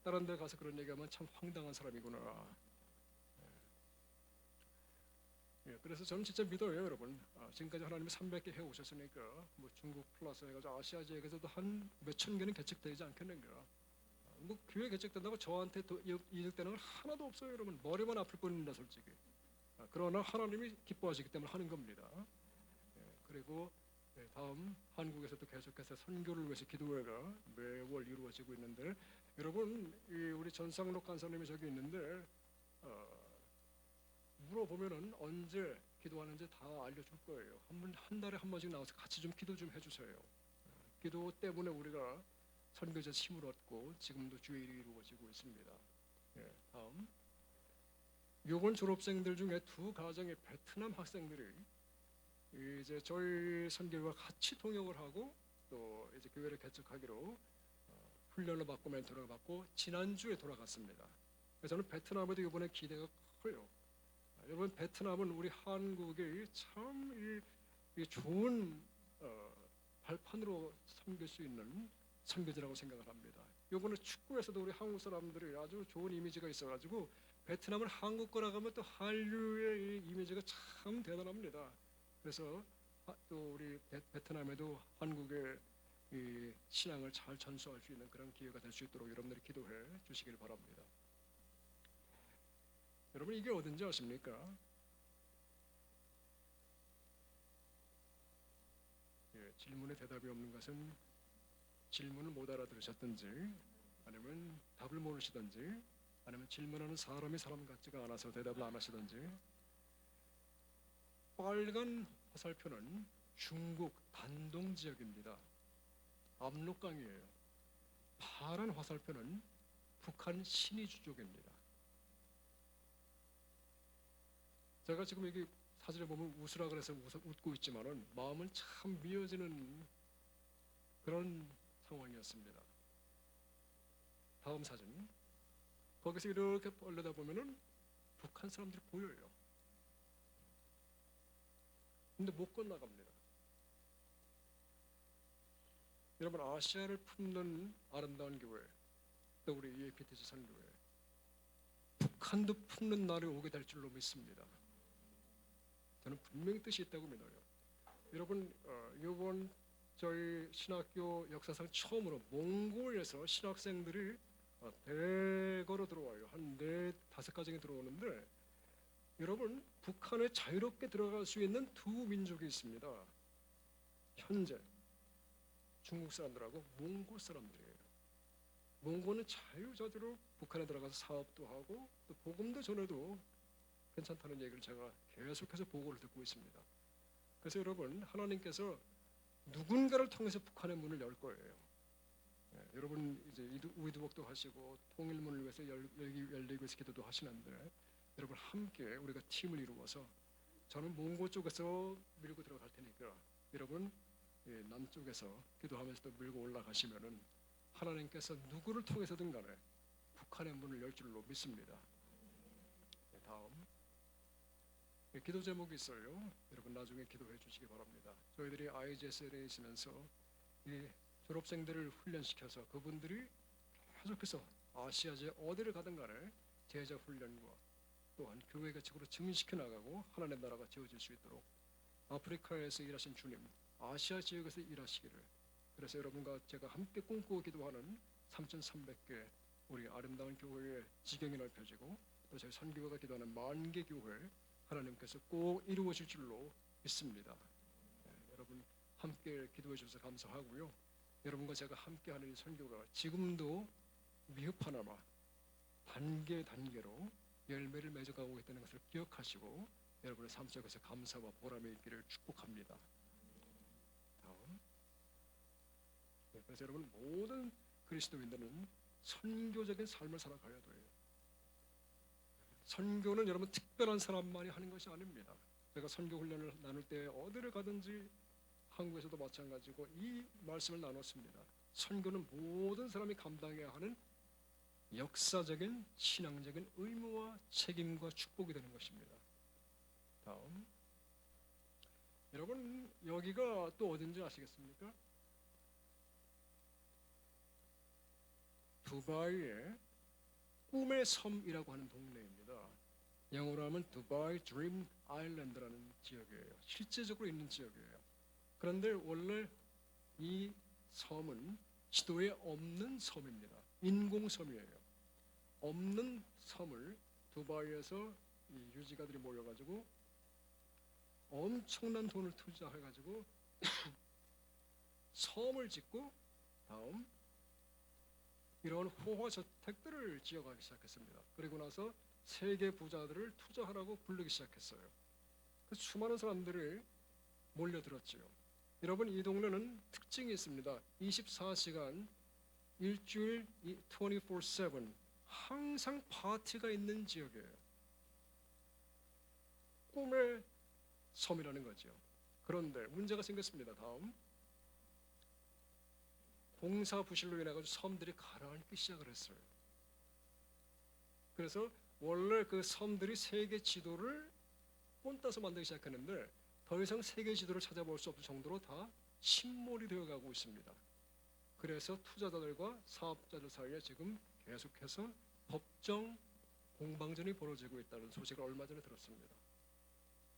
다른 데 가서 그런 얘기하면 참 황당한 사람이구나. 그래서 저는 진짜 믿어요, 여러분. 지금까지 하나님이 300개 해오셨으니까 뭐 중국 플러스 해가지고 아시아 지역에서도 한 몇천 개는 개척되지 않겠는가. 뭐 교회 개척된다고 저한테 이득되는 건 하나도 없어요, 여러분. 머리만 아플 뿐입니다, 솔직히. 그러나 하나님이 기뻐하시기 때문에 하는 겁니다. 그리고 다음 한국에서도 계속해서 선교를 위해서 기도회가 매월 이루어지고 있는데, 여러분 우리 전상록 간사님이 저기 있는데 물어보면은 언제 기도하는지 다 알려줄 거예요. 한 달에 한 번씩 나와서 같이 좀 기도 좀 해주세요. 기도 때문에 우리가 선교제 힘을 얻고 지금도 주의 일이 이루어지고 있습니다. 다음 요번 졸업생들 중에 두 가정의 베트남 학생들이 이제 저희 선교와 같이 통역을 하고 또 이제 교회를 개척하기로 훈련을 받고 멘토를 받고 지난주에 돌아갔습니다. 그래서 저는 베트남에도 이번에 기대가 커요. 여러분, 베트남은 우리 한국의 참 좋은 발판으로 섬길 수 있는 선교지라고 생각을 합니다. 이번에 축구에서도 우리 한국 사람들이 아주 좋은 이미지가 있어가지고 베트남은 한국 거라고 하면 또 한류의 이 이미지가 참 대단합니다. 그래서 또 우리 베트남에도 한국의 이 신앙을 잘 전수할 수 있는 그런 기회가 될 수 있도록 여러분들이 기도해 주시길 바랍니다. 여러분, 이게 어딘지 아십니까? 질문에 대답이 없는 것은 질문을 못 알아들으셨든지 아니면 답을 모르시든지 아니면 질문하는 사람이 사람 같지가 않아서 대답을 안 하시든지. 빨간 화살표는 중국 단동 지역입니다. 압록강이에요. 파란 화살표는 북한 신의주 쪽입니다. 제가 지금 여기 사진을 보면 웃으라 그래서 웃고 있지만은 마음은 참 미어지는 그런 상황이었습니다. 다음 사진. 거기서 이렇게 올려다 보면은 북한 사람들이 보여요. 근데 못 건너갑니다. 여러분, 아시아를 품는 아름다운 교회, 또 우리 EAPTC 선교회, 북한도 품는 날이 오게 될 줄로 믿습니다. 저는 분명히 뜻이 있다고 믿어요. 여러분, 이번 저희 신학교 역사상 처음으로 몽골에서 신학생들이 대거로 들어와요. 한 4-5가정이 들어오는데, 여러분, 북한에 자유롭게 들어갈 수 있는 두 민족이 있습니다. 현재 중국 사람들하고 몽골 사람들이에요. 몽골은 자유자재로 북한에 들어가서 사업도 하고 또 복음도 전해도 괜찮다는 얘기를 제가 계속해서 보고를 듣고 있습니다. 그래서 여러분, 하나님께서 누군가를 통해서 북한의 문을 열 거예요. 여러분 이제 우이두복도 하시고 통일문을 위해서 열리기 위해서 기도도 하시는데, 여러분 함께 우리가 팀을 이루어서 저는 몽골 쪽에서 밀고 들어갈 테니까 여러분 남쪽에서 기도하면서 밀고 올라가시면은 하나님께서 누구를 통해서든 간에 북한의 문을 열 줄로 믿습니다. 다음 기도 제목이 있어요. 여러분 나중에 기도해 주시기 바랍니다. 저희들이 IGSL에 있으면서 이 졸업생들을 훈련시켜서 그분들이 계속해서 아시아제 어디를 가든 간에 제자 훈련과 또한 교회 개척으로 증진시켜 나가고 하나님의 나라가 지어질 수 있도록 아프리카에서 일하신 주님, 아시아 지역에서 일하시기를, 그래서 여러분과 제가 함께 꿈꾸고 기도하는 3,300개 우리 아름다운 교회의 지경이 넓혀지고 또 저희 선교회가 기도하는 10,000개 교회 하나님께서 꼭 이루어질 줄로 믿습니다. 여러분 함께 기도해 주셔서 감사하고요. 여러분과 제가 함께하는 이 선교가 지금도 미흡하나마 단계로 열매를 맺어가고 있다는 것을 기억하시고 여러분의 삶 속에서 감사와 보람이 있기를 축복합니다. 다음. 그래서 여러분 모든 그리스도인들은 선교적인 삶을 살아가야 돼요. 선교는 여러분 특별한 사람만이 하는 것이 아닙니다. 제가 선교 훈련을 나눌 때 어디를 가든지 한국에서도 마찬가지고 이 말씀을 나눴습니다. 선교는 모든 사람이 감당해야 하는 역사적인 신앙적인 의무와 책임과 축복이 되는 것입니다. 다음. 여러분 여기가 또 어딘지 아시겠습니까? 두바이의 꿈의 섬이라고 하는 동네입니다. 영어로 하면 두바이 드림 아일랜드라는 지역이에요. 실제적으로 있는 지역이에요. 그런데 원래 이 섬은 지도에 없는 섬입니다. 인공섬이에요. 없는 섬을 두바이에서 이 유지가들이 모여가지고 엄청난 돈을 투자해가지고 섬을 짓고 다음 이런 호화 저택들을 지어가기 시작했습니다. 그리고 나서 세계 부자들을 투자하라고 부르기 시작했어요. 그 수많은 사람들이 몰려들었지요. 여러분, 이 동네는 특징이 있습니다. 24시간 일주일 24/7 항상 파티가 있는 지역이에요. 꿈의 섬이라는 거죠. 그런데 문제가 생겼습니다. 다음 공사 부실로 인해 가지고 섬들이 가라앉기 시작을 했어요. 그래서 원래 그 섬들이 세계 지도를 본따서 만들기 시작했는데 더 이상 세계 지도를 찾아볼 수 없을 정도로 다 침몰이 되어가고 있습니다. 그래서 투자자들과 사업자들 사이에 지금 계속해서 법정 공방전이 벌어지고 있다는 소식을 얼마 전에 들었습니다.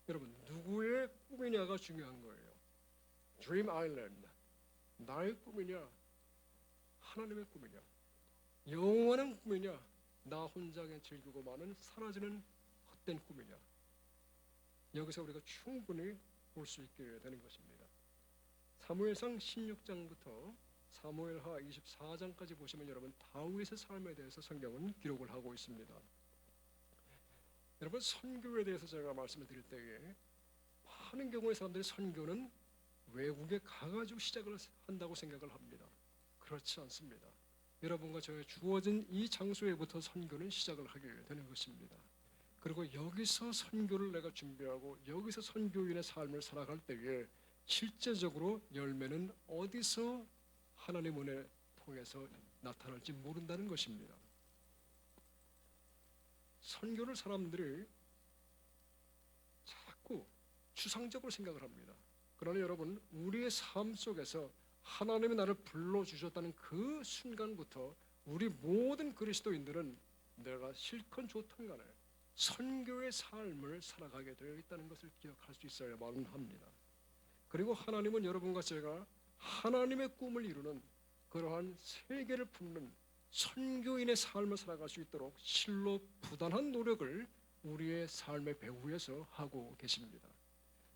여러분, 누구의 꿈이냐가 중요한 거예요. 드림 아일랜드, 나의 꿈이냐, 하나님의 꿈이냐, 영원한 꿈이냐, 나 혼자 그냥 즐기고 마는 사라지는 헛된 꿈이냐. 여기서 우리가 충분히 볼 수 있게 되는 것입니다. 사무엘상 16장부터 사무엘하 24장까지 보시면 여러분 다윗의 삶에 대해서 성경은 기록을 하고 있습니다. 여러분, 선교에 대해서 제가 말씀을 드릴 때에 많은 경우에 사람들이 선교는 외국에 가가지고 시작을 한다고 생각을 합니다. 그렇지 않습니다. 여러분과 저의 주어진 이 장소에부터 선교는 시작을 하게 되는 것입니다. 그리고 여기서 선교를 내가 준비하고 여기서 선교인의 삶을 살아갈 때에 실제적으로 열매는 어디서 하나님 은혜 통해서 나타날지 모른다는 것입니다. 선교를 사람들이 자꾸 추상적으로 생각을 합니다. 그러나 여러분, 우리의 삶 속에서 하나님이 나를 불러주셨다는 그 순간부터 우리 모든 그리스도인들은 내가 싫건 좋든 간에 선교의 삶을 살아가게 되어 있다는 것을 기억할 수 있어야만 합니다. 그리고 하나님은 여러분과 제가 하나님의 꿈을 이루는 그러한 세계를 품는 선교인의 삶을 살아갈 수 있도록 실로 부단한 노력을 우리의 삶의 배후에서 하고 계십니다.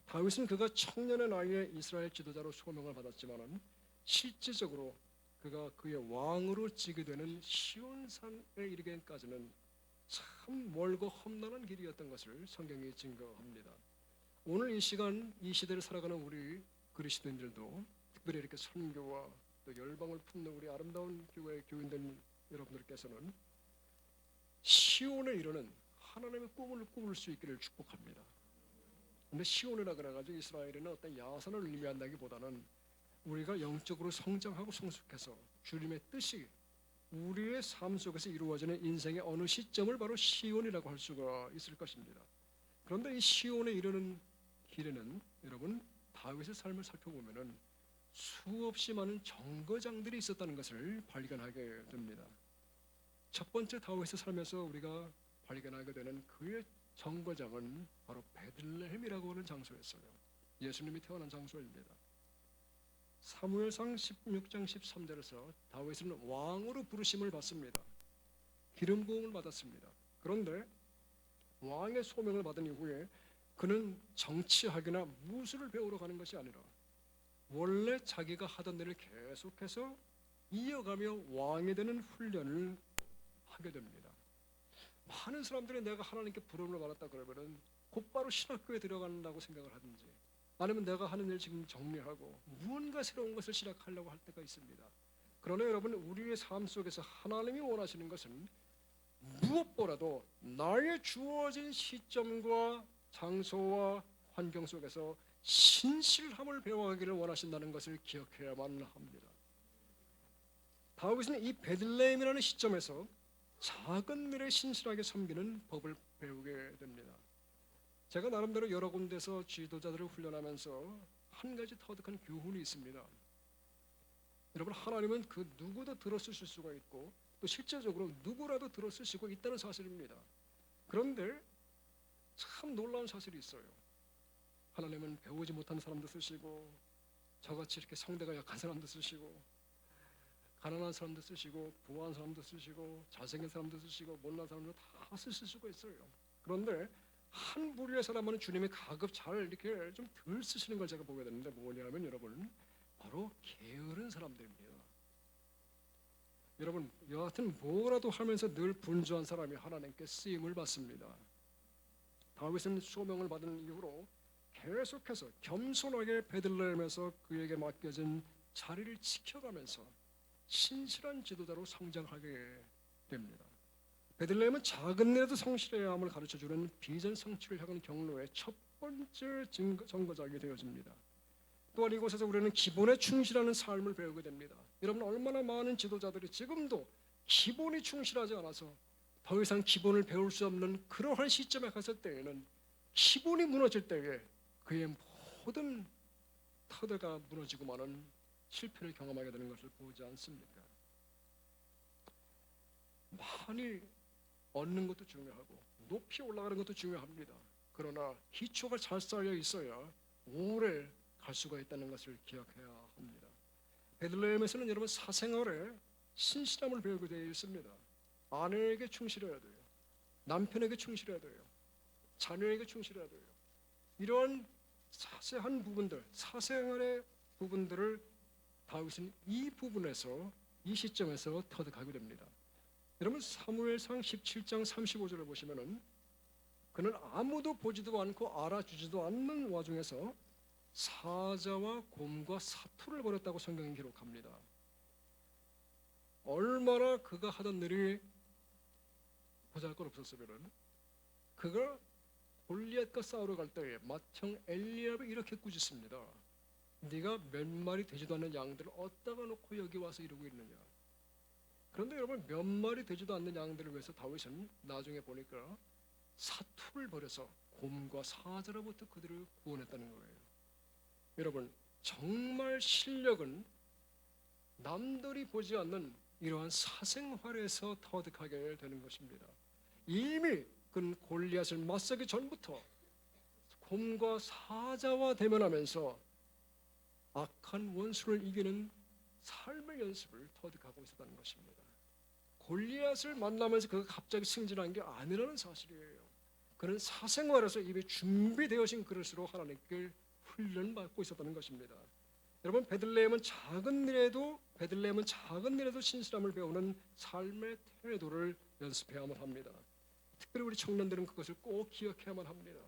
다윗은 그가 청년의 나이에 이스라엘 지도자로 소명을 받았지만은 실질적으로 그가 그의 왕으로 지게 되는 시온산에 이르기까지는 참 멀고 험난한 길이었던 것을 성경이 증거합니다. 오늘 이 시간 이 시대를 살아가는 우리 그리스도인들도 특별히 이렇게 선교와 또 열방을 품는 우리 아름다운 교회 교인들 여러분들께서는 시온에 이르는 하나님의 꿈을 꾸을 수 있기를 축복합니다. 근데 시온이라 그래가지고 이스라엘에는 어떤 야선을 의미한다기보다는 우리가 영적으로 성장하고 성숙해서 주님의 뜻이 우리의 삶 속에서 이루어지는 인생의 어느 시점을 바로 시온이라고 할 수가 있을 것입니다. 그런데 이 시온에 이르는 길에는 여러분 다윗의 삶을 살펴보면은 수없이 많은 정거장들이 있었다는 것을 발견하게 됩니다. 첫 번째 다윗의 삶에서 우리가 발견하게 되는 그의 정거장은 바로 베들레헴이라고 하는 장소였어요. 예수님이 태어난 장소입니다. 사무엘상 16장 13절에서 다윗은 왕으로 부르심을 받습니다. 기름 부음을 받았습니다. 그런데 왕의 소명을 받은 이후에 그는 정치학이나 무술을 배우러 가는 것이 아니라 원래 자기가 하던 일을 계속해서 이어가며 왕이 되는 훈련을 하게 됩니다. 많은 사람들이 내가 하나님께 부름을 받았다 그러면은 곧바로 신학교에 들어간다고 생각을 하든지 아니면 내가 하는 일 지금 정리하고 무언가 새로운 것을 시작하려고 할 때가 있습니다. 그러나 여러분, 우리의 삶 속에서 하나님이 원하시는 것은 무엇보다도 나의 주어진 시점과 장소와 환경 속에서 신실함을 배워가기를 원하신다는 것을 기억해야만 합니다. 다윗은 이 베들레헴이라는 시점에서 작은 일에 신실하게 섬기는 법을 배우게 됩니다. 제가 나름대로 여러 군데서 지도자들을 훈련하면서 한 가지 터득한 교훈이 있습니다. 여러분, 하나님은 그 누구도 들어쓰실 수가 있고 또 실제적으로 누구라도 들어 쓰시고 있다는 사실입니다. 그런데 참 놀라운 사실이 있어요. 하나님은 배우지 못한 사람도 쓰시고, 저같이 이렇게 성대가 약한 사람도 쓰시고, 가난한 사람도 쓰시고, 부한 사람도 쓰시고, 잘생긴 사람도 쓰시고, 못난 사람도 다 쓰실 수가 있어요. 그런데 한 부류의 사람은 주님이 가급 잘 이렇게 좀 덜 쓰시는 걸 제가 보게 되는데, 뭐냐면 여러분, 바로 게으른 사람들입니다. 여러분, 여하튼 뭐라도 하면서 늘 분주한 사람이 하나님께 쓰임을 받습니다. 다윗은 소명을 받은 이후로 계속해서 겸손하게 베들레헴에서 그에게 맡겨진 자리를 지켜가면서 신실한 지도자로 성장하게 됩니다. 베들레헴은 작은 일에도 성실해야 함을 가르쳐주는 비전 성취를 향한 경로의 첫 번째 정거장이 되어집니다. 또한 이곳에서 우리는 기본에 충실하는 삶을 배우게 됩니다. 여러분, 얼마나 많은 지도자들이 지금도 기본이 충실하지 않아서 더 이상 기본을 배울 수 없는 그러한 시점에 갔을 때에는, 기본이 무너질 때에 그의 모든 터대가 무너지고 마는 실패를 경험하게 되는 것을 보지 않습니까? 많이 얻는 것도 중요하고 높이 올라가는 것도 중요합니다. 그러나 기초가 잘 쌓여 있어야 오래 갈 수가 있다는 것을 기억해야 합니다. 베들레헴에서는 여러분 사생활에 신실함을 배우게 되어 있습니다. 아내에게 충실해야 돼요. 남편에게 충실해야 돼요. 자녀에게 충실해야 돼요. 이런 자세한 부분들, 사생활의 부분들을 다윗은 이 부분에서, 이 시점에서 터득하게 됩니다. 여러분, 사무엘상 17장 35절을 보시면은 그는 아무도 보지도 않고 알아주지도 않는 와중에서 사자와 곰과 사투를 벌였다고 성경이 기록합니다. 얼마나 그가 하던 일이 보잘것없었으면은, 그가 골리앗과 싸우러 갈 때에 맏형 엘리압이 이렇게 꾸짖습니다. 네가 몇 마리 되지도 않는 양들을 어디다가 놓고 여기 와서 이러고 있느냐. 그런데 여러분, 몇 마리 되지도 않는 양들을 위해서 다윗은 나중에 보니까 사투를 벌여서 곰과 사자로부터 그들을 구원했다는 거예요. 여러분, 정말 실력은 남들이 보지 않는 이러한 사생활에서 터득하게 되는 것입니다. 이미 그는 골리앗을 맞서기 전부터 곰과 사자와 대면하면서 악한 원수를 이기는 삶의 연습을 터득하고 있었다는 것입니다. 골리앗을 만나면서 그가 갑자기 승진한 게 아니라는 사실이에요. 그는 사생활에서 이미 준비되어진 그릇으로 하나님께 훈련받고 있었다는 것입니다. 여러분, 베들레헴은 작은 일에도 신실함을 배우는 삶의 태도를 연습해야만 합니다. 특별히 우리 청년들은 그것을 꼭 기억해야만 합니다.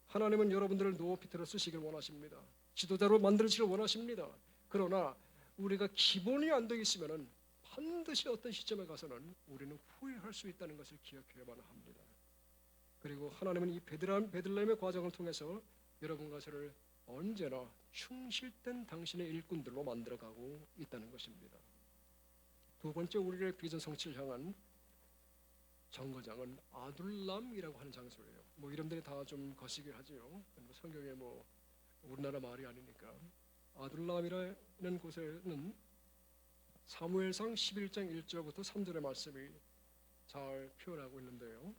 하나님은 여러분들을 높이 들어 쓰시길 원하십니다. 지도자로 만들시길 원하십니다. 그러나 우리가 기본이 안 되어 있으면 반드시 어떤 시점에 가서는 우리는 후회할 수 있다는 것을 기억해야만 합니다. 그리고 하나님은 이 베들레헴의 과정을 통해서 여러분과 저를 언제나 충실된 당신의 일꾼들로 만들어가고 있다는 것입니다. 두 번째, 우리의 비전 성취를 향한 정거장은 아둘람이라고 하는 장소예요. 뭐 이름들이 다 좀 거시기를 하지요. 성경에 뭐 우리나라 말이 아니니까. 아둘람이라는 곳에는 사무엘상 11장 1절부터 3절의 말씀이 잘 표현하고 있는데요.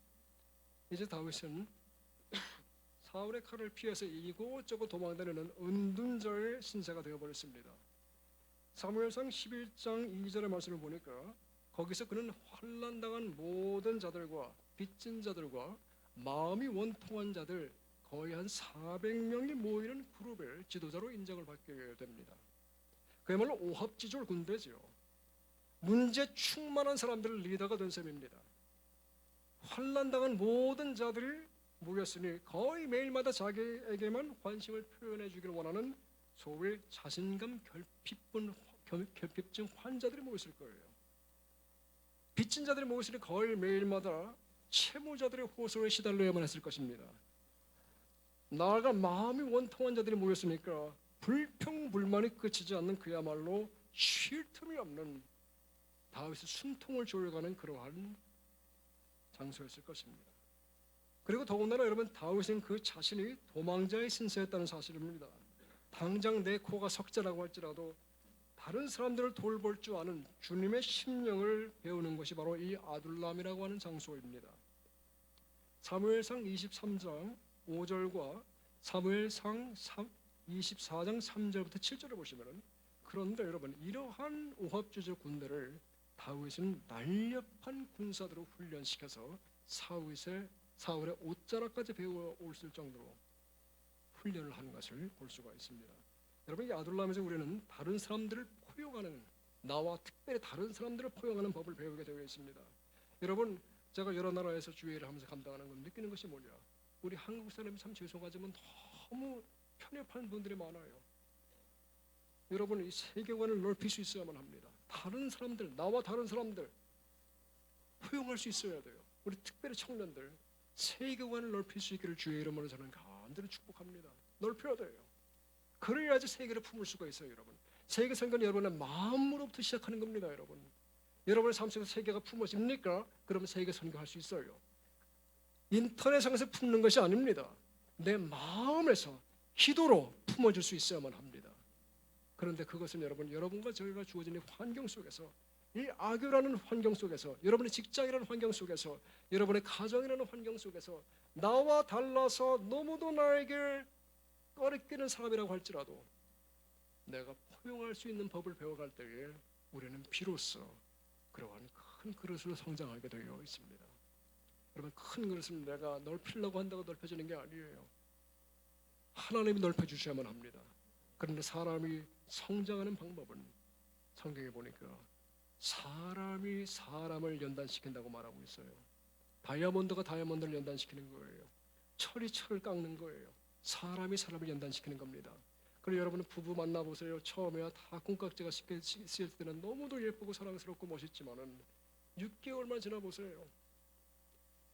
이제 다윗은 사울의 칼을 피해서 이곳저곳 도망다니는 은둔자의 신세가 되어버렸습니다. 사무엘상 11장 2절의 말씀을 보니까 거기서 그는 환난당한 모든 자들과 빚진 자들과 마음이 원통한 자들 거의 한 400명이 모이는 그룹의 지도자로 인정을 받게 됩니다. 그야말로 오합지졸 군대죠. 문제 충만한 사람들을 리더가 된 셈입니다. 환난당한 모든 자들이 모였으니 거의 매일마다 자기에게만 관심을 표현해 주기를 원하는 소위 자신감 결핍증 환자들이 모였을 거예요. 빚진 자들이 모였으니 거의 매일마다 채무자들의 호소에 시달려야만 했을 것입니다. 나아가 마음이 원통한 자들이 모였으니까 불평불만이 그치지 않는 그야말로 쉴 틈이 없는 다윗의 숨통을 조여가는 그러한 장소였을 것입니다. 그리고 더군다나 여러분, 다윗은 그 자신이 도망자의 신세였다는 사실입니다. 당장 내 코가 석자라고 할지라도 다른 사람들을 돌볼 줄 아는 주님의 심령을 배우는 것이 바로 이 아둘람이라고 하는 장소입니다. 사무엘상 23장 5절과 사무엘상 24장 3절부터 7절을 보시면은, 그런데 여러분, 이러한 오합지졸 군대를 다윗은 날렵한 군사들로 훈련시켜서 사울의 옷자락까지 배워올 정도로 훈련을 한 것을 볼 수가 있습니다. 여러분, 이 아둘람에서 우리는 다른 사람들을 포용하는, 나와 특별히 다른 사람들을 포용하는 법을 배우게 되어 있습니다. 여러분, 제가 여러 나라에서 주회를 하면서 감당하는 건 느끼는 것이 뭐냐, 우리 한국 사람이 참 죄송하지만 너무 편협한 분들이 많아요. 여러분, 이 세계관을 넓힐 수 있어야만 합니다. 다른 사람들, 나와 다른 사람들 포용할 수 있어야 돼요. 우리 특별히 청년들 세계관을 넓힐 수 있기를 주의 이름으로 저는 간절히 축복합니다. 넓혀야 돼요. 그래야지 세계를 품을 수가 있어요. 여러분, 세계 선교는 여러분의 마음으로부터 시작하는 겁니다. 여러분, 여러분의 삶 속에서 세계가 품어집니까? 그러면 세계 선교할 수 있어요. 인터넷상에서 품는 것이 아닙니다. 내 마음에서 기도로 품어줄 수 있어야만 합니다. 그런데 그것은 여러분과 저희가 주어진 이 환경 속에서, 이 악유라는 환경 속에서, 여러분의 직장이라는 환경 속에서, 여러분의 가정이라는 환경 속에서 나와 달라서 너무도 나에게 꺼리끼는 사람이라고 할지라도 내가 포용할 수 있는 법을 배워갈 때에 우리는 비로소 그러한 큰 그릇으로 성장하게 되어 있습니다. 여러분, 큰 그릇은 내가 넓히려고 한다고 넓혀지는 게 아니에요. 하나님이 넓혀주셔야만 합니다. 그런데 사람이 성장하는 방법은 성경에 보니까 사람이 사람을 연단시킨다고 말하고 있어요. 다이아몬드가 다이아몬드를 연단시키는 거예요. 철이 철을 깎는 거예요. 사람이 사람을 연단시키는 겁니다. 그리고 여러분은 부부 만나보세요. 처음에야 다 콩깍지가 씌일 때는 너무도 예쁘고 사랑스럽고 멋있지만은 6개월만 지나보세요.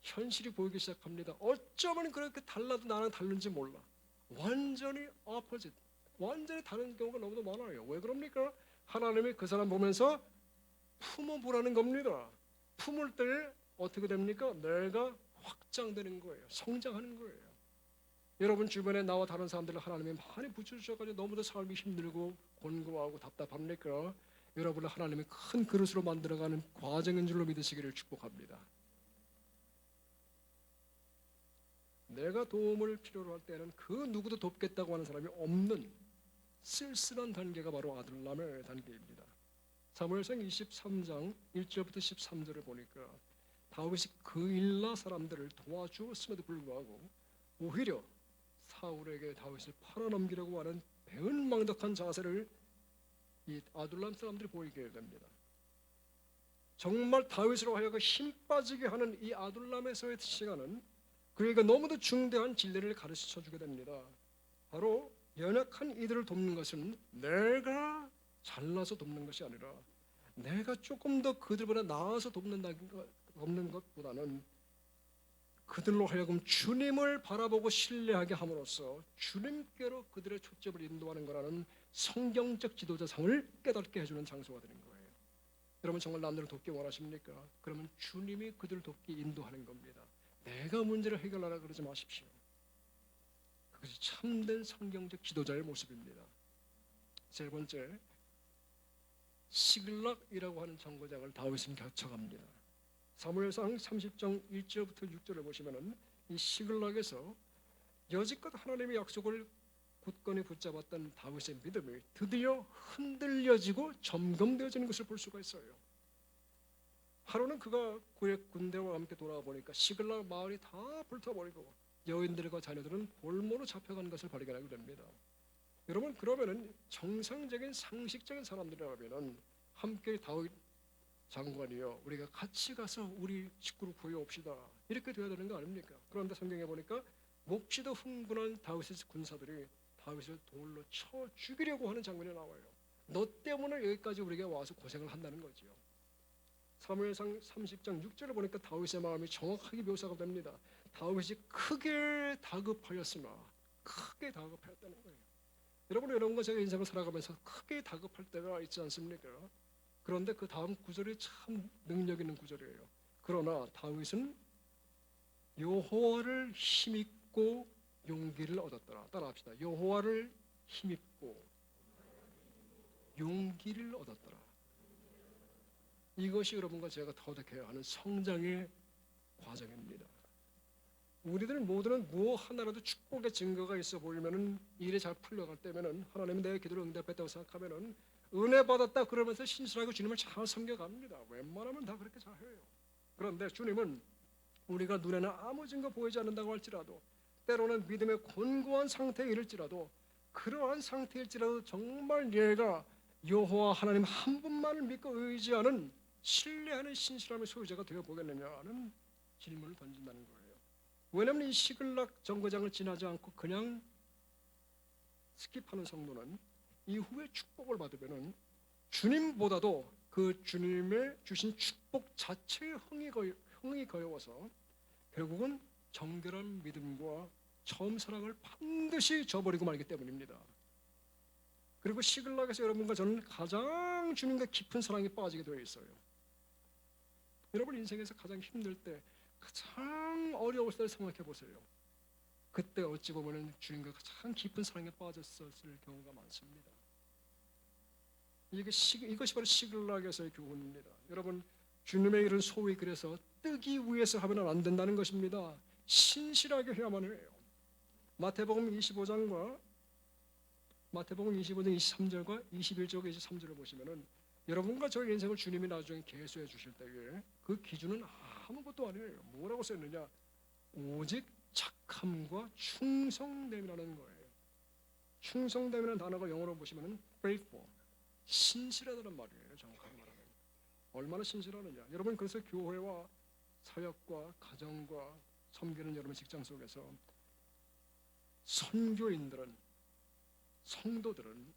현실이 보이기 시작합니다. 어쩌면 그렇게 달라도 나랑 다른지 몰라. 완전히 opposite, 완전히 다른 경우가 너무도 많아요. 왜 그럽니까? 하나님이 그 사람 보면서 품어보라는 겁니다. 품을 때 어떻게 됩니까? 내가 확장되는 거예요. 성장하는 거예요. 여러분 주변에 나와 다른 사람들을 하나님이 많이 붙여주셔가지고 너무도 삶이 힘들고 곤고하고 답답합니까? 여러분을 하나님이 큰 그릇으로 만들어가는 과정인 줄로 믿으시기를 축복합니다. 내가 도움을 필요로 할 때는 그 누구도 돕겠다고 하는 사람이 없는 쓸쓸한 단계가 바로 아둘람의 단계입니다. 사무엘상 23장 1절부터 13절을 보니까 다윗이 그일라 사람들을 도와주었음에도 불구하고 오히려 사울에게 다윗을 팔아넘기려고 하는 배은망덕한 자세를 이 아둘람 사람들이 보이게 됩니다. 정말 다윗으로 하여금 힘 빠지게 하는 이 아둘람에서의 시간은 그에게 너무도 중대한 진리를 가르쳐 주게 됩니다. 바로 연약한 이들을 돕는 것은 내가 잘나서 돕는 것이 아니라 내가 조금 더 그들보다 나아서 돕는 것보다는 그들로 하여금 주님을 바라보고 신뢰하게 함으로써 주님께로 그들의 초점을 인도하는 거라는 성경적 지도자상을 깨닫게 해주는 장소가 되는 거예요. 여러분 정말 남들을 돕기 원하십니까? 그러면 주님이 그들을 돕기 인도하는 겁니다. 내가 문제를 해결하라 그러지 마십시오. 그것이 참된 성경적 지도자의 모습입니다. 세 번째, 시글락이라고 하는 정거장을 다윗은 거쳐갑니다. 사무엘상 30장 1절부터 6절을 보시면은 이 시글락에서 여지껏 하나님의 약속을 굳건히 붙잡았던 다윗의 믿음이 드디어 흔들려지고 점검되어지는 것을 볼 수가 있어요. 하루는 그가 그의 군대와 함께 돌아와 보니까 시글락 마을이 다 불타버리고 여인들과 자녀들은 볼모로 잡혀간 것을 발견하게 됩니다. 여러분 그러면은 정상적인 상식적인 사람들이라면은 함께 다윗 장관이요, 우리가 같이 가서 우리 식구를 구해옵시다 이렇게 돼야 되는 거 아닙니까? 그런데 성경에 보니까 몹시도 흥분한 다윗의 군사들이 다윗을 돌로 쳐 죽이려고 하는 장면이 나와요. 너 때문에 여기까지 우리가 와서 고생을 한다는 거죠. 사무엘상 30장 6절을 보니까 다윗의 마음이 정확하게 묘사가 됩니다. 다윗이 크게 다급하였으나 크게 다급하였다는 거예요. 여러분과 제가 인생을 살아가면서 크게 다급할 때가 있지 않습니까? 그런데 그 다음 구절이 참 능력 있는 구절이에요. 그러나 다윗은 여호와를 힘입고 용기를 얻었더라. 따라합시다. 여호와를 힘입고 용기를 얻었더라. 이것이 여러분과 제가 터득해야 하는 성장의 과정입니다. 우리들 모두는 무엇 하나라도 축복의 증거가 있어 보이면은 일이 잘 풀려갈 때면은 하나님이 내 기도를 응답했다고 생각하면은 은혜 받았다 그러면서 신실하게 주님을 잘 섬겨갑니다. 웬만하면 다 그렇게 잘해요. 그런데 주님은 우리가 눈에는 아무 증거 보이지 않는다고 할지라도 때로는 믿음의 곤고한 상태에 이를지라도 그러한 상태일지라도 정말 얘가 여호와 하나님 한 분만을 믿고 의지하는 신뢰하는 신실함의 소유자가 되어 보겠느냐는 질문을 던진다는 거예요. 왜냐하면 이 시글락 정거장을 지나지 않고 그냥 스킵하는 성도는 이후에 축복을 받으면은 주님보다도 그 주님의 주신 축복 자체에 흥이 거여워서 결국은 정결한 믿음과 처음 사랑을 반드시 저버리고 말기 때문입니다. 그리고 시글락에서 여러분과 저는 가장 주님과 깊은 사랑에 빠지게 되어 있어요. 여러분 인생에서 가장 힘들 때, 가장 어려울 때를 생각해 보세요. 그때 어찌 보면 주님과 가장 깊은 사랑에 빠졌었을 경우가 많습니다. 이것이 바로 시글락에서의 교훈입니다. 여러분 주님의 일은 소위 그래서 뜨기 위해서 하면 안 된다는 것입니다. 신실하게 해야만 해요. 마태복음 25장 23절과 21절과 23절을 보시면은 여러분과 저의 인생을 주님이 나중에 계수해 주실 때에 그 기준은 아무것도 아니에요. 뭐라고 썼느냐? 오직 착함과 충성됨이라는 거예요. 충성됨이라는 단어가 영어로 보시면은 faithful, 신실하다는 말이에요. 정확하게 말하면 얼마나 신실하느냐. 여러분 그래서 교회와 사역과 가정과 섬기는 여러분 직장 속에서 선교인들은, 성도들은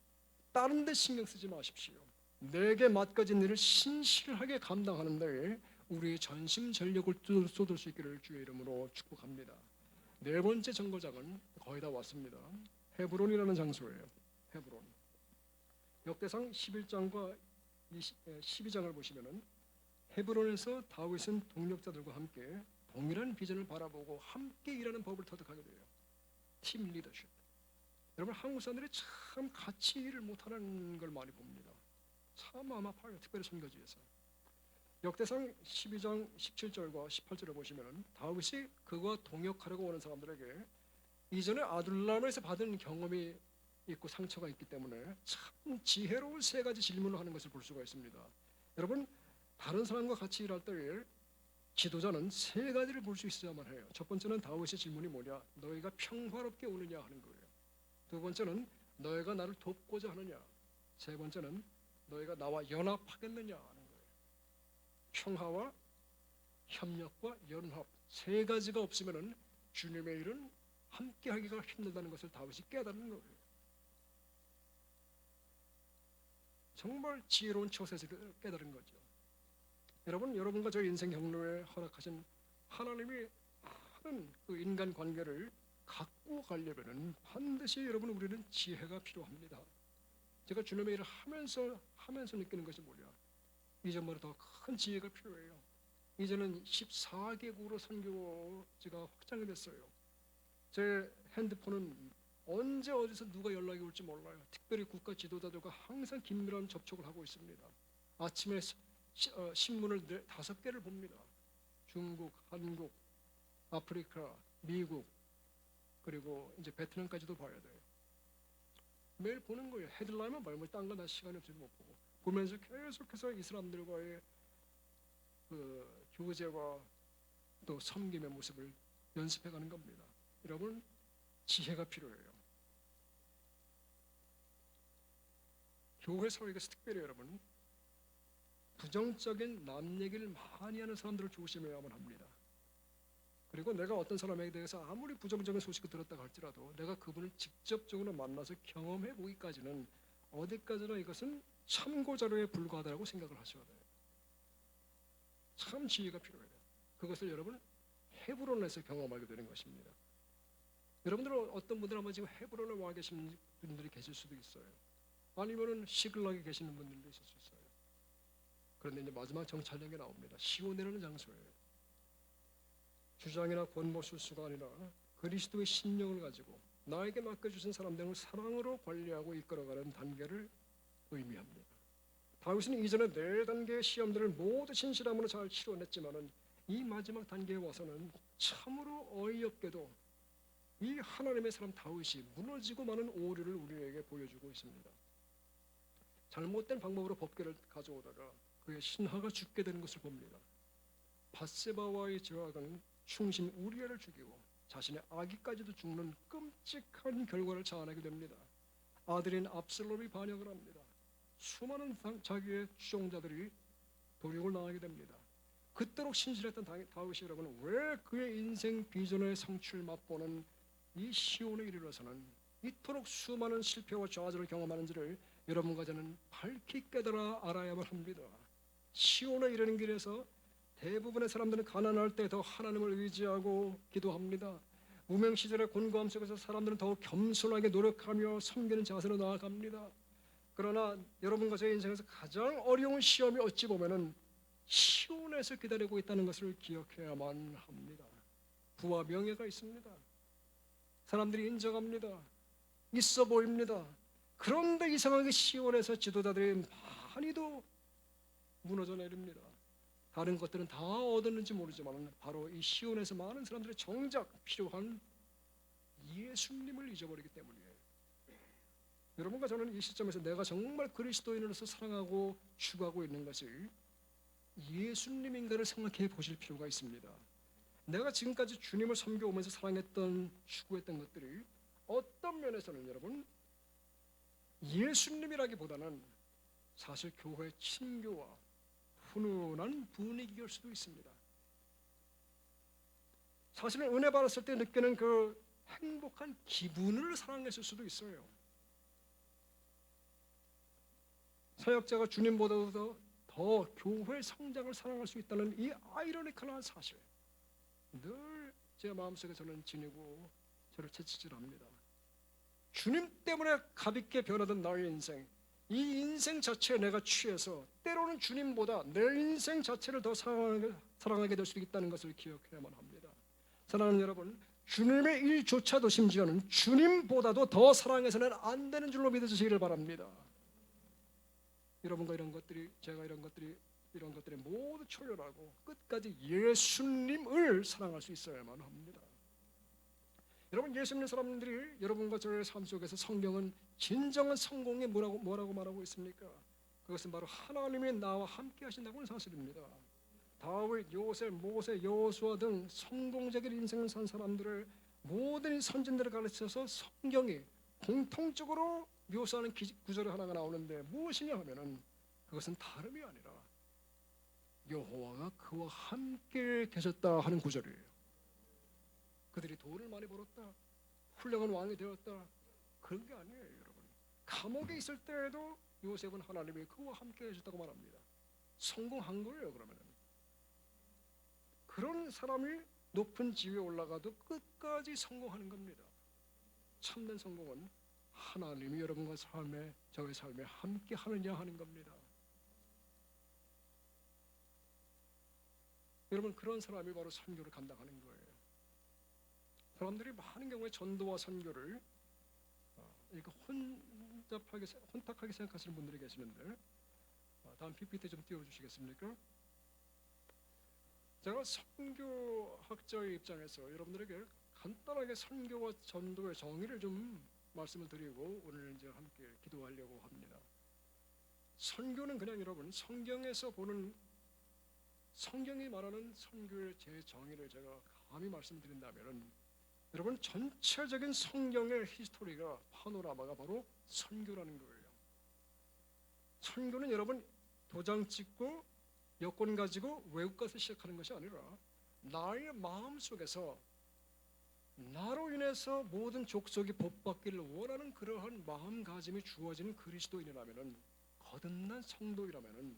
다른 데 신경 쓰지 마십시오. 내게 맡겨진 일을 신실하게 감당하는 데에 우리의 전심전력을 쏟을 수 있기를 주의 이름으로 축복합니다. 네 번째 정거장은 거의 다 왔습니다. 헤브론이라는 장소예요. 헤브론. 역대상 11장과 12장을 보시면은 헤브론에서 다윗은 동력자들과 함께 동일한 비전을 바라보고 함께 일하는 법을 터득하게 돼요. 팀 리더십. 여러분 한국 사람들이 참 같이 일을 못하는 걸 많이 봅니다. 참 아파요. 특별히 선교지에서. 역대상 12장 17절과 18절을 보시면 다윗이 그와 동역하려고 오는 사람들에게 이전에 아둘람에서 받은 경험이 있고 상처가 있기 때문에 참 지혜로운 세 가지 질문을 하는 것을 볼 수가 있습니다. 여러분 다른 사람과 같이 일할 때에 지도자는 세 가지를 볼 수 있어야만 해요. 첫 번째는 다윗의 질문이 뭐냐? 너희가 평화롭게 오느냐 하는 거예요. 두 번째는 너희가 나를 돕고자 하느냐. 세 번째는 너희가 나와 연합하겠느냐 하는 거예요. 평화와 협력과 연합 세 가지가 없으면은 주님의 일은 함께 하기가 힘들다는 것을 다윗이 깨달은 거예요. 정말 지혜로운 처세에서 깨달은 거죠. 여러분과 저희 인생 경로에 허락하신 하나님이 많은 그 인간 관계를 갖고 가려면은 반드시 여러분 우리는 지혜가 필요합니다. 제가 주님의 일을 하면서 느끼는 것이 뭐냐? 이전보다 더 큰 지혜가 필요해요. 이제는 14개국으로 선교지가 확장이 됐어요. 제 핸드폰은 언제 어디서 누가 연락이 올지 몰라요. 특별히 국가 지도자들과 항상 긴밀한 접촉을 하고 있습니다. 아침에 신문을 5개를 봅니다. 중국, 한국, 아프리카, 미국, 그리고 이제 베트남까지도 봐야 돼요. 매일 보는 거예요. 헤드라인만 봐요. 딴 거 나 시간이 없어서 못 보고. 보면서 계속해서 이 사람들과의 그 교제와 또 섬김의 모습을 연습해가는 겁니다. 여러분 지혜가 필요해요. 교회 사회에서 특별히 여러분 부정적인 남 얘기를 많이 하는 사람들을 조심해야만 합니다. 그리고 내가 어떤 사람에 대해서 아무리 부정적인 소식을 들었다고 할지라도 내가 그분을 직접적으로 만나서 경험해 보기까지는 어디까지나 이것은 참고자료에 불과하다고 생각을 하셔야 돼요. 참 지혜가 필요해요. 그것을 여러분 헤브론에서 경험하게 되는 것입니다. 여러분들은 어떤 분들 아마 지금 헤브론에 와 계신 분들이 계실 수도 있어요. 아니면은 시글락에 계시는 분들도 있을 수 있어요. 그런데 이제 마지막 정찰력이 나옵니다. 시온이라는 장소예요. 주장이나 권모 술수가 아니라 그리스도의 신령을 가지고 나에게 맡겨주신 사람들을 사랑으로 관리하고 이끌어가는 단계를 의미합니다. 다윗은 이전에 4단계의 시험들을 모두 신실함으로 잘 치러냈지만은 이 마지막 단계에 와서는 참으로 어이없게도 이 하나님의 사람 다윗이 무너지고 마는 오류를 우리에게 보여주고 있습니다. 잘못된 방법으로 법궤를 가져오다가 그의 신하가 죽게 되는 것을 봅니다. 밧세바와의 죄악은 충신 우리아를 죽이고 자신의 아기까지도 죽는 끔찍한 결과를 자아내게 됩니다. 아들인 압살롬이 반역을 합니다. 수많은 자기의 추종자들이 도륙을 당하게 됩니다. 그토록 신실했던 다윗이 여러분 왜 그의 인생 비전의 성취를 맛보는 이 시온에 이르러서는 이토록 수많은 실패와 좌절을 경험하는지를 여러분과 저는 밝히 깨달아 알아야만 합니다. 시온에 이르는 길에서 대부분의 사람들은 가난할 때 더 하나님을 의지하고 기도합니다. 무명 시절의 곤고함 속에서 사람들은 더욱 겸손하게 노력하며 섬기는 자세로 나아갑니다. 그러나 여러분과 저의 인생에서 가장 어려운 시험이 어찌 보면은 시온에서 기다리고 있다는 것을 기억해야만 합니다. 부와 명예가 있습니다. 사람들이 인정합니다. 있어 보입니다. 그런데 이상하게 시온에서 지도자들이 많이도 무너져 내립니다. 다른 것들은 다 얻었는지 모르지만 바로 이 시온에서 많은 사람들이 정작 필요한 예수님을 잊어버리기 때문이에요. 여러분과 저는 이 시점에서 내가 정말 그리스도인으로서 사랑하고 추구하고 있는 것을 예수님인가를 생각해 보실 필요가 있습니다. 내가 지금까지 주님을 섬겨오면서 사랑했던 추구했던 것들이 어떤 면에서는 여러분 예수님이라기보다는 사실 교회의 친교와 훈훈한 분위기일 수도 있습니다. 사실은 은혜 받았을 때 느끼는 그 행복한 기분을 사랑했을 수도 있어요. 사역자가 주님보다도 더 교회 성장을 사랑할 수 있다는 이 아이러니컬한 사실 늘 제 마음속에 저는 지니고 저를 채찍질합니다. 주님 때문에 가볍게 변하던 나의 인생, 이 인생 자체에 내가 취해서 때로는 주님보다 내 인생 자체를 더 사랑하게 될 수 있다는 것을 기억해야만 합니다. 사랑하는 여러분, 주님의 일조차도 심지어는 주님보다도 더 사랑해서는 안 되는 줄로 믿으시기를 바랍니다. 여러분과 제가 이런 것들이 모두 초월하고 끝까지 예수님을 사랑할 수 있어야만 합니다. 여러분, 예수님 사람들이 여러분과 저의 삶 속에서 성경은 진정한 성공이 뭐라고 말하고 있습니까? 그것은 바로 하나님이 나와 함께 하신다고는 사실입니다. 다윗, 요셉, 모세, 여호수아 등 성공적인 인생을 산 사람들을 모든 선진들을 가르쳐서 성경이 공통적으로 묘사하는 구절 하나가 나오는데 무엇이냐 하면은 그것은 다름이 아니라 여호와가 그와 함께 계셨다 하는 구절이에요. 그들이 돈을 많이 벌었다, 훌륭한 왕이 되었다, 그런 게 아니에요. 여러분, 감옥에 있을 때에도 요셉은 하나님이 그와 함께 해줬다고 말합니다. 성공한 거예요. 그러면은 그런 사람이 높은 지위에 올라가도 끝까지 성공하는 겁니다. 참된 성공은 하나님이 여러분과 저의 삶에 함께 하느냐 하는 겁니다. 여러분, 그런 사람이 바로 선교를 감당하는 거예요. 사람들이 많은 경우에 전도와 선교를 이렇게 혼탁하게 생각하시는 분들이 계시는데, 다음 PPT 좀 띄워주시겠습니까? 제가 선교학자의 입장에서 여러분들에게 간단하게 선교와 전도의 정의를 좀 말씀을 드리고 오늘 이제 함께 기도하려고 합니다. 선교는 그냥 여러분 성경에서 보는 성경이 말하는 선교의 제 정의를 제가 감히 말씀드린다면은 여러분 전체적인 성경의 히스토리가 파노라마가 바로 선교라는 거예요. 선교는 여러분 도장 찍고 여권 가지고 외국 가서 시작하는 것이 아니라 나의 마음 속에서 나로 인해서 모든 족속이 복받기를 원하는 그러한 마음가짐이 주어진 그리스도인이라면은 거듭난 성도이라면은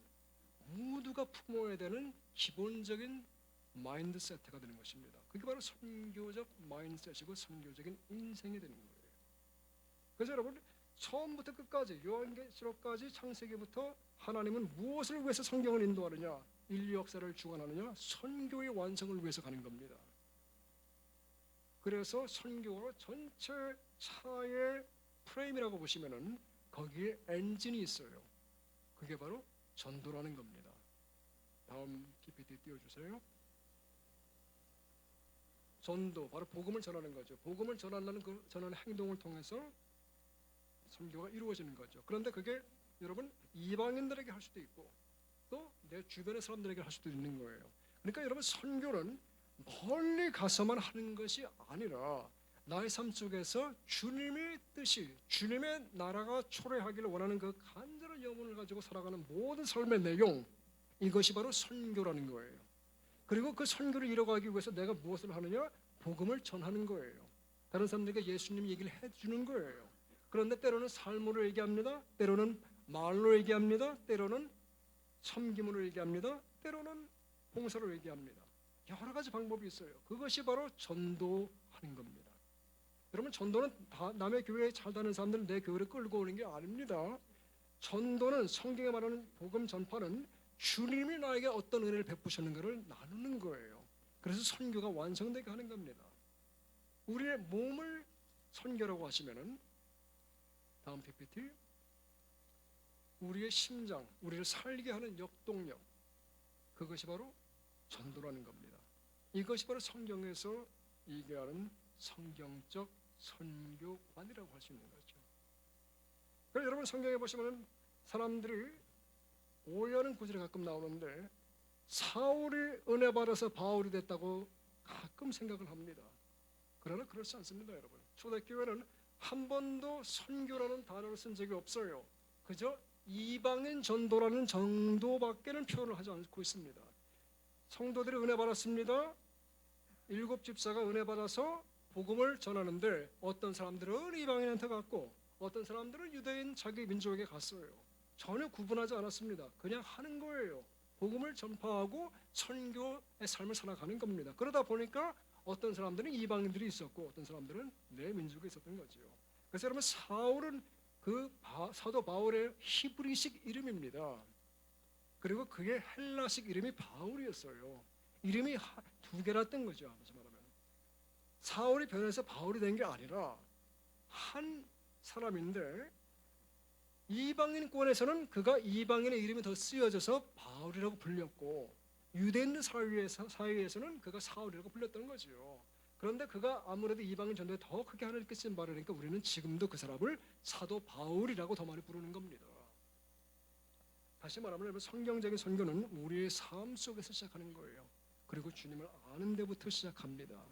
모두가 품어야 되는 기본적인 마인드세트가 되는 것입니다. 그게 바로 선교적 마인드셋이고 선교적인 인생이 되는 거예요. 그래서 여러분 처음부터 끝까지 요한계시록까지 창세기부터 하나님은 무엇을 위해서 성경을 인도하느냐, 인류 역사를 주관하느냐, 선교의 완성을 위해서 가는 겁니다. 그래서 선교가 전체 차의 프레임이라고 보시면은 거기에 엔진이 있어요. 그게 바로 전도라는 겁니다. 다음 PPT 띄워주세요. 전도, 바로 복음을 전하는 거죠. 복음을 전하는 그 전하는 행동을 통해서 선교가 이루어지는 거죠. 그런데 그게 여러분 이방인들에게 할 수도 있고 또 내 주변의 사람들에게 할 수도 있는 거예요. 그러니까 여러분 선교는 멀리 가서만 하는 것이 아니라 나의 삶 속에서 주님의 뜻이, 주님의 나라가 초래하기를 원하는 그 간절한 염원을 가지고 살아가는 모든 삶의 내용, 이것이 바로 선교라는 거예요. 그리고 그 선교를 이뤄가기 위해서 내가 무엇을 하느냐? 복음을 전하는 거예요. 다른 사람들에게 예수님 얘기를 해주는 거예요. 그런데 때로는 삶으로 얘기합니다. 때로는 말로 얘기합니다. 때로는 섬김으로 얘기합니다. 때로는 봉사로 얘기합니다. 여러 가지 방법이 있어요. 그것이 바로 전도하는 겁니다. 여러분 전도는 다 남의 교회에 잘 다니는 사람들은 내 교회를 끌고 오는 게 아닙니다. 전도는 성경에 말하는 복음 전파는 주님이 나에게 어떤 은혜를 베푸셨는가를 나누는 거예요. 그래서 선교가 완성되게 하는 겁니다. 우리의 몸을 선교라고 하시면은 다음 PPT 우리의 심장, 우리를 살게 하는 역동력, 그것이 바로 전도라는 겁니다. 이것이 바로 성경에서 얘기하는 성경적 선교관이라고 할 수 있는 거죠. 그래서 여러분 성경에 보시면 사람들이 오해하는 구절이 가끔 나오는데 사울이 은혜 받아서 바울이 됐다고 가끔 생각을 합니다. 그러나 그렇지 않습니다, 여러분. 초대교회는 한 번도 선교라는 단어를 쓴 적이 없어요. 그저 이방인 전도라는 정도밖에는 표현을 하지 않고 있습니다. 성도들이 은혜 받았습니다. 7 집사가 은혜 받아서 복음을 전하는데 어떤 사람들은 이방인한테 갔고 어떤 사람들은 유대인 자기 민족에게 갔어요. 전혀 구분하지 않았습니다. 그냥 하는 거예요. 복음을 전파하고 선교의 삶을 살아가는 겁니다. 그러다 보니까 어떤 사람들은 이방인들이 있었고 어떤 사람들은 내 민족에 있었던 거죠. 그래서 여러분 사울은 그 사도 바울의 히브리식 이름입니다. 그리고 그의 헬라식 이름이 바울이었어요. 이름이 2개나 뜬 거죠. 말하면 사울이 변해서 바울이 된 게 아니라 한 사람인데 이방인권에서는 그가 이방인의 이름이 더 쓰여져서 바울이라고 불렸고 유대인 사이에서는 그가 사울이라고 불렸던 거죠. 그런데 그가 아무래도 이방인 전도에 더 크게 하나님께 쓰인 바라니까 우리는 지금도 그 사람을 사도 바울이라고 더 많이 부르는 겁니다. 다시 말하면 성경적인 선교는 우리의 삶 속에서 시작하는 거예요. 그리고 주님을 아는 데부터 시작합니다.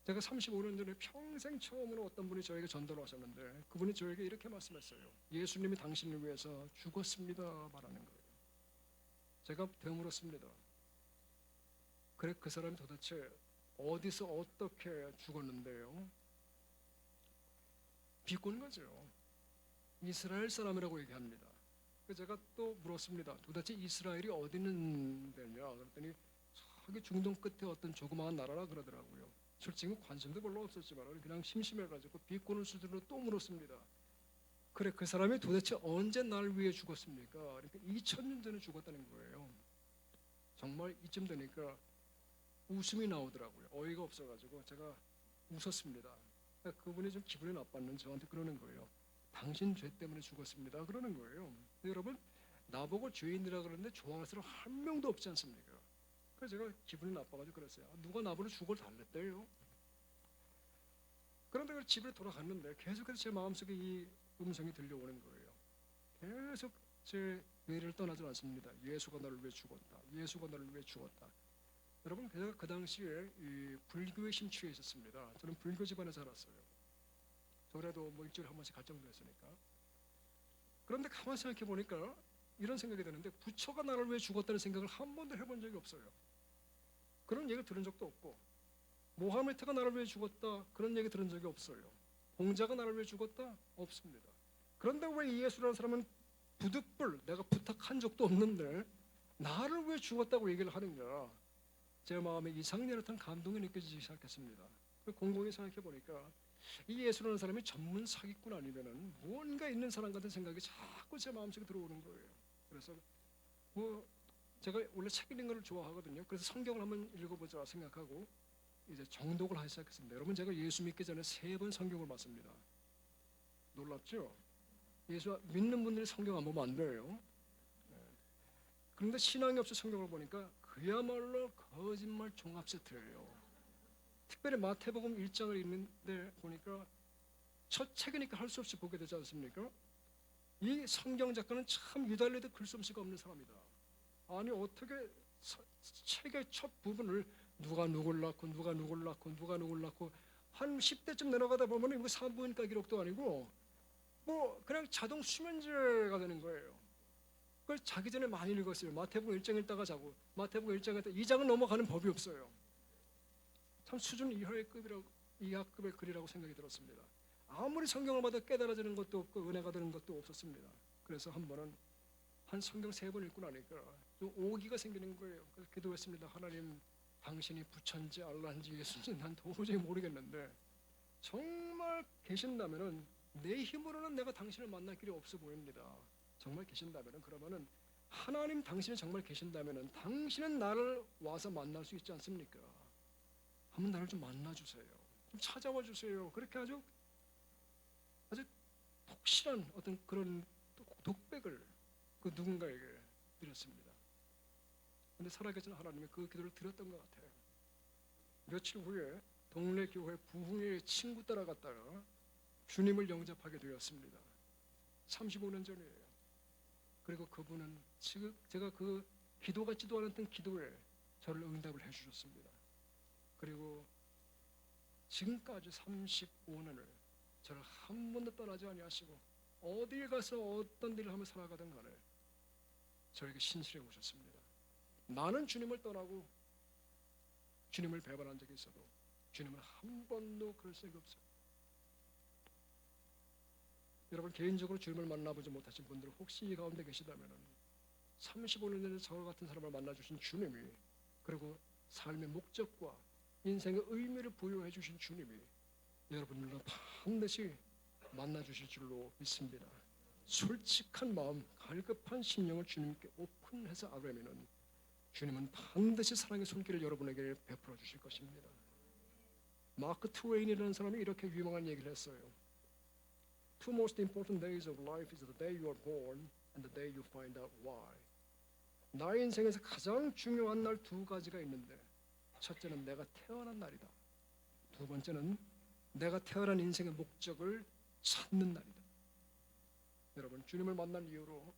제가 35년 전에 평생 처음으로 어떤 분이 저에게 전도를 하셨는데 그분이 저에게 이렇게 말씀했어요. 예수님이 당신을 위해서 죽었습니다 말하는 거예요. 제가 되물었습니다. 그래 그 사람이 도대체 어디서 어떻게 죽었는데요? 비꼬는 거죠. 이스라엘 사람이라고 얘기합니다. 그래서 제가 또 물었습니다. 도대체 이스라엘이 어디 있는 데냐? 그랬더니 저기 중동 끝에 어떤 조그마한 나라라 그러더라고요. 솔직히 관심도 별로 없었지만 그냥 심심해가지고 비꼬는 수준으로 또 물었습니다. 그래 그 사람이 도대체 언제 날 위해 죽었습니까? 그러니까 2000년 전에 죽었다는 거예요. 정말 이쯤 되니까 웃음이 나오더라고요. 어이가 없어가지고 제가 웃었습니다. 그러니까 그분이 좀 기분이 나빴는지 저한테 그러는 거예요. 당신 죄 때문에 죽었습니다. 그러는 거예요. 여러분 나보고 죄인이라 그러는데 좋아할 사람 한 명도 없지 않습니까? 그래서 제가 기분이 나빠가지고 그랬어요. 누가 나보고 죽을 달랬대요. 그런데 집에 돌아갔는데 계속해서 제 마음속에 이 음성이 들려오는 거예요. 계속 제 뇌를 떠나지 않습니다. 예수가 나를 위해 죽었다. 예수가 나를 위해 죽었다. 여러분 제가 그 당시에 이 불교에 심취해 있었습니다. 저는 불교 집안에 살았어요. 저래도 뭐 일주일에 한 번씩 갈 정도 했으니까. 그런데 가만히 생각해 보니까 이런 생각이 드는데 부처가 나를 위해 죽었다는 생각을 한 번도 해본 적이 없어요. 그런 얘기를 들은 적도 없고 모하메트가 나를 위해 죽었다 그런 얘기 들은 적이 없어요. 공자가 나를 위해 죽었다? 없습니다. 그런데 왜 예수라는 사람은 부득불 내가 부탁한 적도 없는데 나를 위해 죽었다고 얘기를 하느냐. 제 마음에 이상한 듯한 감동이 느껴지기 시작했습니다. 곰곰이 생각해 보니까 이 예수라는 사람이 전문 사기꾼 아니면은 무언가 있는 사람 같은 생각이 자꾸 제 마음속에 들어오는 거예요. 그래서 뭐 제가 원래 책 읽는 걸 좋아하거든요. 그래서 성경을 한번 읽어보자 생각하고 이제 정독을 하기 시작했습니다. 여러분 제가 예수 믿기 전에 3번 성경을 봤습니다. 놀랍죠? 예수 믿는 분들이 성경 안 보면 안 돼요. 그런데 신앙이 없어 성경을 보니까 그야말로 거짓말 종합 세트예요. 특별히 마태복음 1장을 읽는데 보니까 첫 책이니까 할 수 없이 보게 되지 않습니까? 이 성경 작가는 참 유달리도 글솜씨가 없는 사람이다. 아니 어떻게 책의 첫 부분을 누가 누굴 낳고 누가 누굴 낳고 누가 누굴 낳고 한 10대쯤 내려가다 보면 이거 산부인과 기록도 아니고 뭐 그냥 자동 수면제가 되는 거예요. 그걸 자기 전에 많이 읽었어요. 마태복음 1장 읽다가 자고 마태복음 1장 읽다가 2장은 넘어가는 법이 없어요. 참 수준 이하급의 글이라고 생각이 들었습니다. 아무리 성경을 봐도 깨달아지는 것도 없고 은혜가 되는 것도 없었습니다. 그래서 한 번은 한 성경 3번 읽고 나니까 좀 오기가 생기는 거예요. 그래서 기도했습니다. 하나님, 당신이 부처인지 알라인지 예수인지 난 도저히 모르겠는데 정말 계신다면은 내 힘으로는 내가 당신을 만날 길이 없어 보입니다. 정말 계신다면은 그러면은 하나님 당신이 정말 계신다면은 당신은 나를 와서 만날 수 있지 않습니까? 한번 나를 좀 만나주세요. 좀 찾아와 주세요. 그렇게 아주 독실한 어떤 그런 독백을 그 누군가에게 드렸습니다. 그런데 살아계신 하나님이 그 기도를 들었던 것 같아요. 며칠 후에 동네 교회 부흥회 친구 따라갔다가 주님을 영접하게 되었습니다. 35년 전이에요. 그리고 그분은 지금 제가 그 기도 같지도 않았던 기도에 저를 응답을 해주셨습니다. 그리고 지금까지 35년을 저를 한 번도 떠나지 아니하시고 어딜 가서 어떤 일을 하며 살아가든 간에 저에게 신실해 오셨습니다. 나는 주님을 떠나고 주님을 배반한 적이 있어도 주님은 한 번도 그럴 적이 없어요. 여러분 개인적으로 주님을 만나보지 못하신 분들 혹시 이 가운데 계시다면 35년 전에 저 같은 사람을 만나주신 주님이 그리고 삶의 목적과 인생의 의미를 부여해 주신 주님이 여러분들과 반드시 만나주실 줄로 믿습니다. 솔직한 마음, 갈급한 심령을 주님께 오픈해서 아뢰면은 주님은 반드시 사랑의 손길을 여러분에게 베풀어 주실 것입니다. 마크 트웨인이라는 사람이 이렇게 유명한 얘기를 했어요. Two most important days of life is the day you are born and the day you find out why. 나의 인생에서 가장 중요한 날 2가지가 있는데 첫째는 내가 태어난 날이다. 2번째는 내가 태어난 인생의 목적을 찾는 날이다. 여러분 주님을 만난 이후로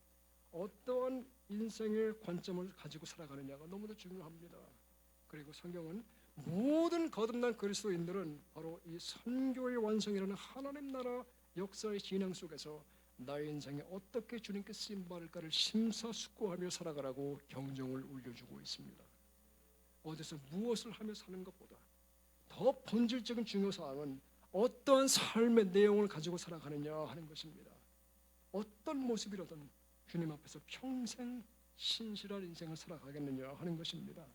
어떠한 인생의 관점을 가지고 살아가느냐가 너무도 중요합니다. 그리고 성경은 모든 거듭난 그리스도인들은 바로 이 선교의 완성이라는 하나님 나라 역사의 진행 속에서 나의 인생에 어떻게 주님께 쓰임받을까를 심사숙고하며 살아가라고 경종을 울려주고 있습니다. 어디서 무엇을 하며 사는 것보다 더 본질적인 중요사항은 어떠한 삶의 내용을 가지고 살아가느냐 하는 것입니다. 어떤 모습이라든 주님 앞에서 평생 신실한 인생을 살아가겠느냐 하는 것입니다.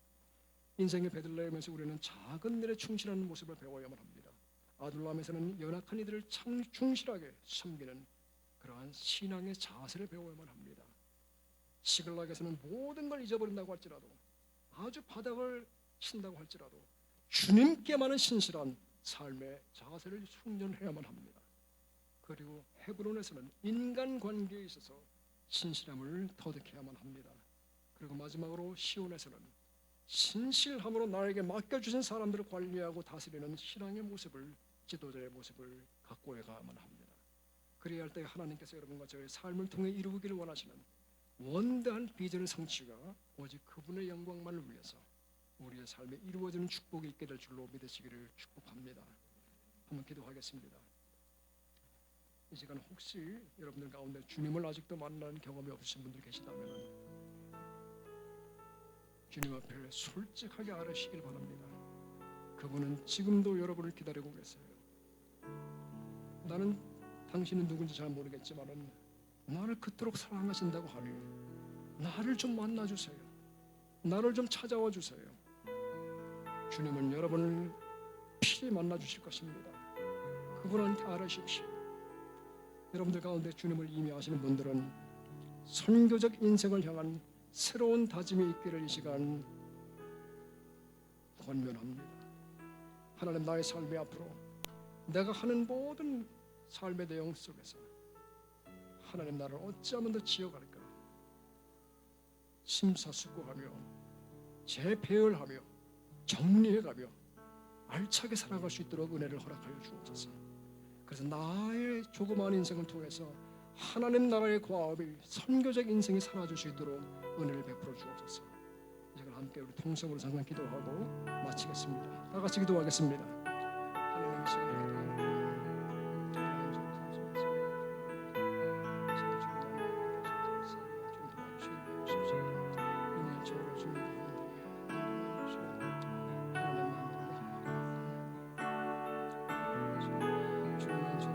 인생의 베들레헴에서 우리는 작은 일에 충실하는 모습을 배워야만 합니다. 아둘람에서는 연약한 이들을 충실하게 섬기는 그러한 신앙의 자세를 배워야만 합니다. 시글락에서는 모든 걸 잊어버린다고 할지라도 아주 바닥을 친다고 할지라도 주님께만은 신실한 삶의 자세를 숙련해야만 합니다. 그리고 헤브론에서는 인간관계에 있어서 신실함을 터득해야만 합니다. 그리고 마지막으로 시온에서는 신실함으로 나에게 맡겨주신 사람들을 관리하고 다스리는 신앙의 모습을, 지도자의 모습을 갖고 가야만 합니다. 그래야 할 때 하나님께서 여러분과 저의 삶을 통해 이루기를 원하시는 원대한 비전의 성취가 오직 그분의 영광만을 위해서 우리의 삶에 이루어지는 축복이 있게 될 줄로 믿으시기를 축복합니다. 한번 기도하겠습니다. 이 시간 혹시 여러분들 가운데 주님을 아직도 만나는 경험이 없으신 분들 계시다면 주님 앞에 솔직하게 아뢰시길 바랍니다. 그분은 지금도 여러분을 기다리고 계세요. 나는 당신이 누군지 잘 모르겠지만 나를 그토록 사랑하신다고 하니 나를 좀 만나주세요. 나를 좀 찾아와 주세요. 주님은 여러분을 필히 만나주실 것입니다. 그분한테 아뢰십시오. 여러분들 가운데 주님을 이미 아시는 분들은 선교적 인생을 향한 새로운 다짐이 있기를 이 시간 권면합니다. 하나님, 나의 삶의 앞으로 내가 하는 모든 삶의 내용 속에서 하나님 나라를 어찌하면 더 지어갈까? 심사숙고하며 재배열하며 정리해가며 알차게 살아갈 수 있도록 은혜를 허락하여 주옵소서. 그래서 나의 조그마한 인생을 통해서 하나님 나라의 과업이 선교적 인생이 살아줄 수 있도록 은혜를 베풀어 주옵소서. 이제 함께 우리 통성으로 잠깐 기도하고 마치겠습니다. 다 같이 기도하겠습니다.